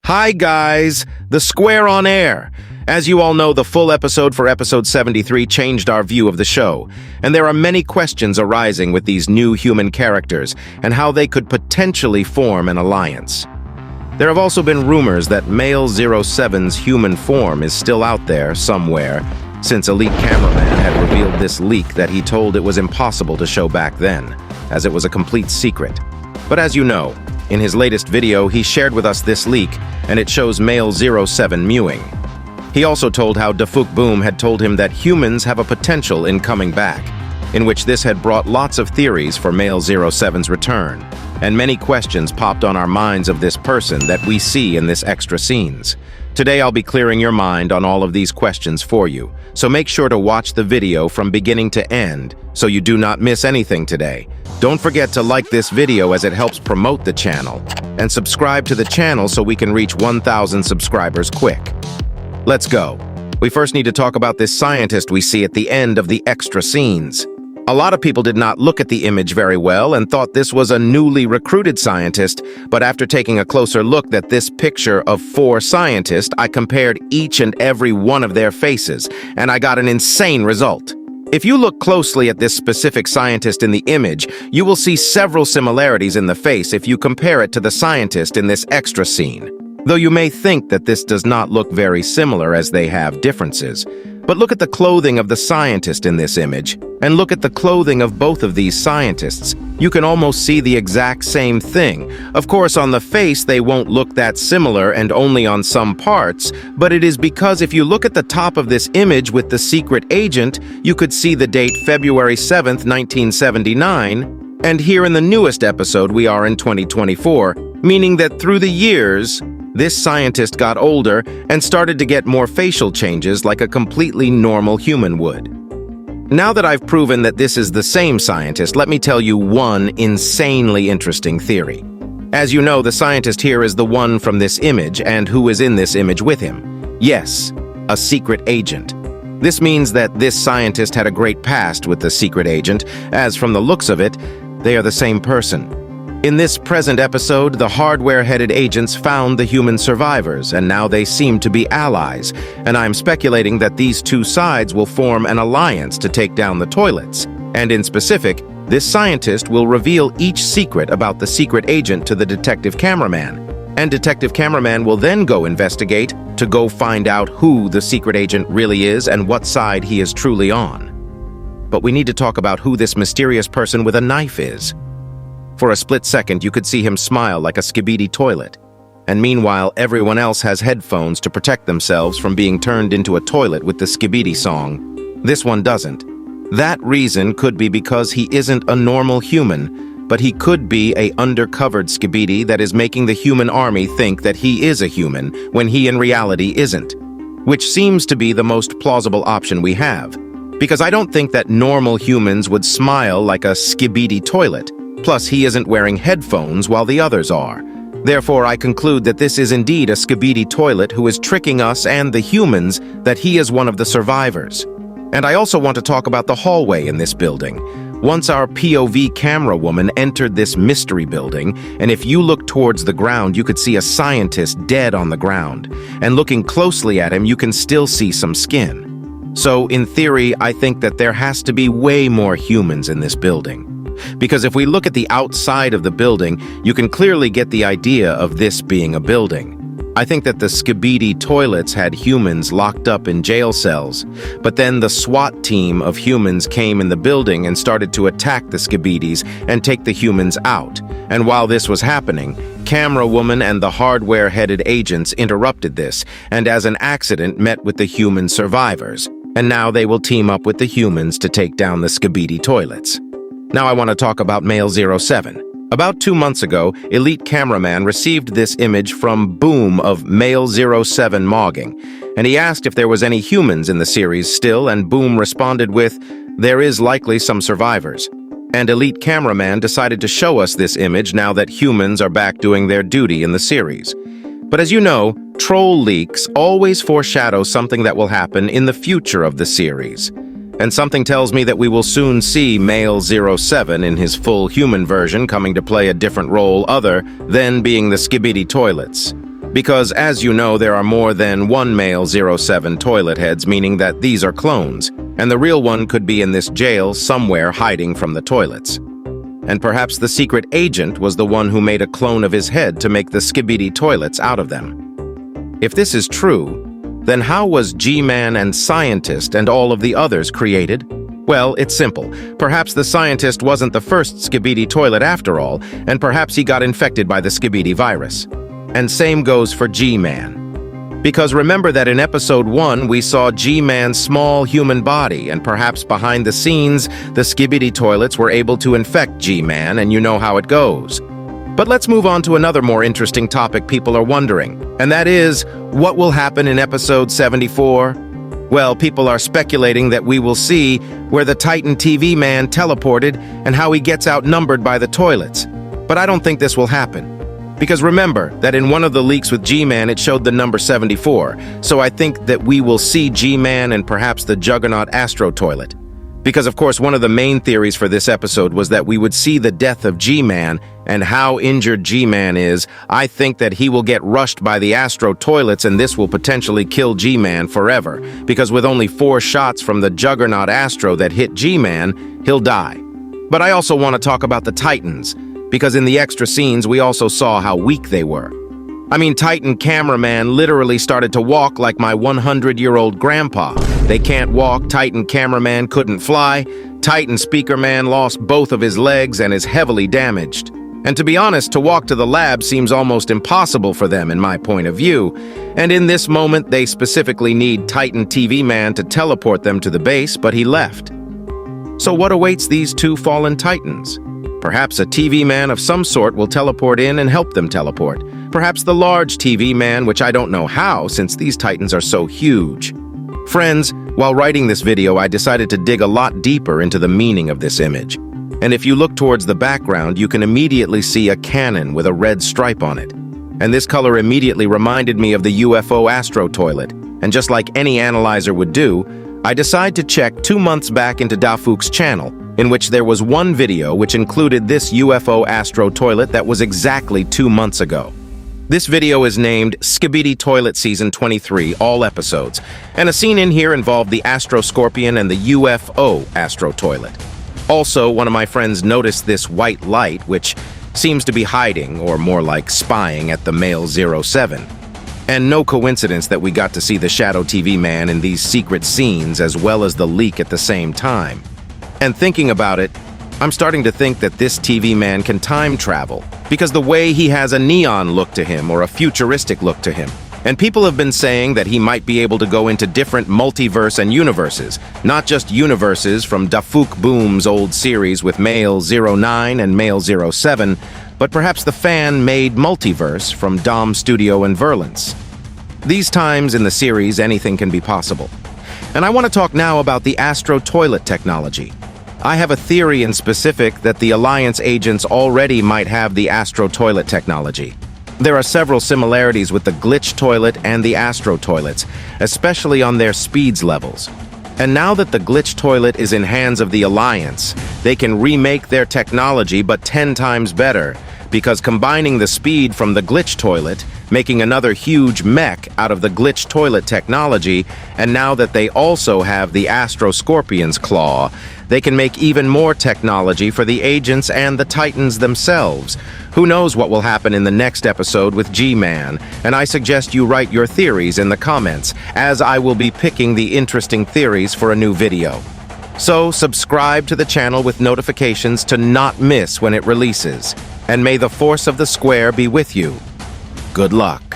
Hi guys, the Square on Air. As you all know, the full episode for episode 73 changed our view of the show, and there are many questions arising with these new human characters and how they could potentially form an alliance. There have also been rumors that Male 07's human form is still out there somewhere, since Elite Cameraman had revealed this leak that he told it was impossible to show back then, as it was a complete secret. But as you know, in his latest video, he shared with us this leak, and it shows Male 07 mewing. He also told how Defuk Boom had told him that humans have a potential in coming back, in which this had brought lots of theories for Male 07's return, and many questions popped on our minds of this person that we see in this extra scenes. Today I'll be clearing your mind on all of these questions for you, so make sure to watch the video from beginning to end so you do not miss anything today. Don't forget to like this video as it helps promote the channel, and subscribe to the channel so we can reach 1,000 subscribers quick. Let's go. We first need to talk about this scientist we see at the end of the extra scenes. A lot of people did not look at the image very well and thought this was a newly recruited scientist, but after taking a closer look at this picture of 4 scientists, I compared each and every one of their faces, and I got an insane result. If you look closely at this specific scientist in the image, you will see several similarities in the face if you compare it to the scientist in this extra scene. Though you may think that this does not look very similar as they have differences. But look at the clothing of the scientist in this image, and look at the clothing of both of these scientists. You can almost see the exact same thing. Of course, on the face, they won't look that similar and only on some parts, but it is because if you look at the top of this image with the secret agent, you could see the date February 7th, 1979, and here in the newest episode, we are in 2024, meaning that through the years, this scientist got older and started to get more facial changes like a completely normal human would. Now that I've proven that this is the same scientist, let me tell you one insanely interesting theory. As you know, the scientist here is the one from this image, and who is in this image with him? Yes, a secret agent. This means that this scientist had a great past with the secret agent, as from the looks of it, they are the same person. In this present episode, the hardware-headed agents found the human survivors, and now they seem to be allies, and I'm speculating that these two sides will form an alliance to take down the toilets. And in specific, this scientist will reveal each secret about the secret agent to the detective cameraman, and detective cameraman will then go investigate to go find out who the secret agent really is and what side he is truly on. But we need to talk about who this mysterious person with a knife is. For a split second, you could see him smile like a skibidi toilet. And meanwhile, everyone else has headphones to protect themselves from being turned into a toilet with the skibidi song. This one doesn't. That reason could be because he isn't a normal human, but he could be a undercovered skibidi that is making the human army think that he is a human when he in reality isn't. Which seems to be the most plausible option we have. Because I don't think that normal humans would smile like a skibidi toilet. Plus, he isn't wearing headphones while the others are. Therefore, I conclude that this is indeed a skibidi toilet who is tricking us and the humans that he is one of the survivors. And I also want to talk about the hallway in this building. Once our POV camera woman entered this mystery building, and if you look towards the ground, you could see a scientist dead on the ground. And looking closely at him, you can still see some skin. So, in theory, I think that there has to be way more humans in this building. Because if we look at the outside of the building, you can clearly get the idea of this being a building. I think that the skibidi toilets had humans locked up in jail cells, but then the SWAT team of humans came in the building and started to attack the skibidis and take the humans out. And while this was happening, Camera Woman and the hardware-headed agents interrupted this, and as an accident met with the human survivors. And now they will team up with the humans to take down the skibidi toilets. Now I want to talk about Male 07. About 2 months ago, Elite Cameraman received this image from Boom of Male 07 mogging, and he asked if there was any humans in the series still, and Boom responded with, "There is likely some survivors." And Elite Cameraman decided to show us this image now that humans are back doing their duty in the series. But as you know, troll leaks always foreshadow something that will happen in the future of the series. And something tells me that we will soon see Male 07 in his full human version coming to play a different role other than being the skibidi toilets. Because, as you know, there are more than one male 07 toilet heads, meaning that these are clones, and the real one could be in this jail somewhere hiding from the toilets. And perhaps the secret agent was the one who made a clone of his head to make the skibidi toilets out of them. If this is true, then how was G-Man and Scientist and all of the others created? Well, it's simple. Perhaps the Scientist wasn't the first skibidi toilet after all, and perhaps he got infected by the skibidi virus. And same goes for G-Man. Because remember that in episode 1, we saw G-Man's small human body, and perhaps behind the scenes, the skibidi toilets were able to infect G-Man, and you know how it goes. But let's move on to another more interesting topic people are wondering, and that is, what will happen in episode 74? Well, people are speculating that we will see where the Titan TV man teleported and how he gets outnumbered by the toilets. But I don't think this will happen. Because remember that in one of the leaks with G-Man, it showed the number 74, so I think that we will see G-Man and perhaps the Juggernaut Astro Toilet. Because of course, one of the main theories for this episode was that we would see the death of G-Man, and how injured G-Man is. I think that he will get rushed by the Astro Toilets, and this will potentially kill G-Man forever, because with only 4 shots from the Juggernaut Astro that hit G-Man, he'll die. But I also want to talk about the Titans, because in the extra scenes, we also saw how weak they were. I mean, Titan Cameraman literally started to walk like my 100-year-old grandpa. They can't walk, Titan Cameraman couldn't fly, Titan Speaker Man lost both of his legs and is heavily damaged. And to be honest, to walk to the lab seems almost impossible for them in my point of view. And in this moment, they specifically need Titan TV Man to teleport them to the base, but he left. So what awaits these 2 fallen Titans? Perhaps a TV man of some sort will teleport in and help them teleport. Perhaps the large TV man, which I don't know how since these Titans are so huge. Friends, while writing this video, I decided to dig a lot deeper into the meaning of this image. And if you look towards the background, you can immediately see a cannon with a red stripe on it. And this color immediately reminded me of the UFO Astro Toilet. And just like any analyzer would do, I decided to check 2 months back into Dafuq's channel, in which there was one video which included this UFO Astro Toilet that was exactly 2 months ago. This video is named Skibidi Toilet Season 23, all episodes, and a scene in here involved the Astro Scorpion and the UFO Astro Toilet. Also, one of my friends noticed this white light, which seems to be hiding, or more like spying, at the male 07. And no coincidence that we got to see the Shadow TV man in these secret scenes as well as the leak at the same time. And thinking about it, I'm starting to think that this TV man can time travel, because the way he has a neon look to him or a futuristic look to him. And people have been saying that he might be able to go into different multiverse and universes, not just universes from Dafuq Boom's old series with male 09 and male 07, but perhaps the fan-made multiverse from Dom Studio and Verlance. These times in the series, anything can be possible. And I want to talk now about the Astro Toilet technology. I have a theory in specific that the Alliance agents already might have the Astro Toilet technology. There are several similarities with the Glitch Toilet and the Astro Toilets, especially on their speeds levels. And now that the Glitch Toilet is in hands of the Alliance, they can remake their technology but 10 times better, because combining the speed from the Glitch Toilet, making another huge mech out of the Glitch Toilet technology, and now that they also have the Astro Scorpion's claw, they can make even more technology for the agents and the Titans themselves. Who knows what will happen in the next episode with G-Man, and I suggest you write your theories in the comments, as I will be picking the interesting theories for a new video. So subscribe to the channel with notifications to not miss when it releases, and may the force of the square be with you. Good luck.